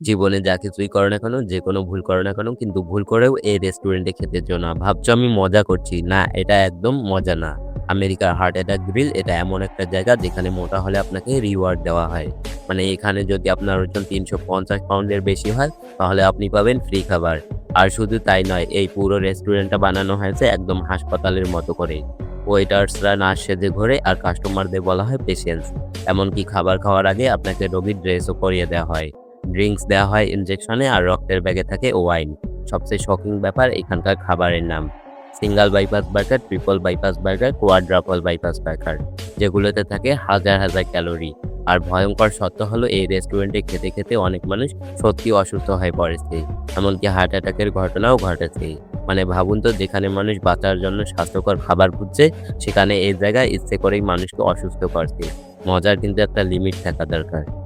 জীবনে যা কিছুই করো না কেন, যেকোনো ভুল করো না কেন কিন্তু ভুল করেও এই রেস্টুরেন্টে খেতে যেও না। ভাবছো আমি মজা করছি। না, এটা একদম মজা না। আমেরিকার হার্ট অ্যাটাক গ্রিল এটা এমন একটা জায়গা যেখানে মোটা হলে আপনাকে রিওয়ার্ড দেওয়া হয়। মানে এখানে যদি আপনার ওজন ৩৫০ পাউন্ডের বেশি হয় তাহলে আপনি পাবেন ফ্রি খাবার। আর শুধু তাই নয়, এই পুরো রেস্টুরেন্টটা বানানো হয়েছে একদম হাসপাতালের মতো করে। ওয়েটার্সরা নাচ সেজে ঘোরে আর কাস্টমারদের বলা হয় পেশেন্স। এমনকি খাবার খাওয়ার আগে আপনাকে রোগীর ড্রেসও পরিয়ে দেওয়া হয়। ড্রিংকস দেওয়া হয় ইনজেকশনে আর রক্তের ব্যাগে থাকে ওয়াইন। সবচেয়ে শকিং ব্যাপার এখানকার খাবারের নাম। Single bypass burger, triple bypass burger, quadruple bypass burger, যেগুলোতে থাকে হাজার হাজার ক্যালোরি। আর ভয়ঙ্কর সত্য হলো এই রেস্টুরেন্টে খেতে খেতে অনেক মানুষ সত্যি অসুস্থ হয়ে পড়েছে। এমনকি হার্ট অ্যাটাকের ঘটনাও ঘটেছে। মানে ভাবুন তো, যেখানে মানুষ বাঁচার জন্য স্বাস্থ্যকর খাবার খুঁজছে সেখানে এই জায়গায় ইচ্ছে করেই মানুষকে অসুস্থ করছে। মজার কিন্তু একটা লিমিট থাকা দরকার।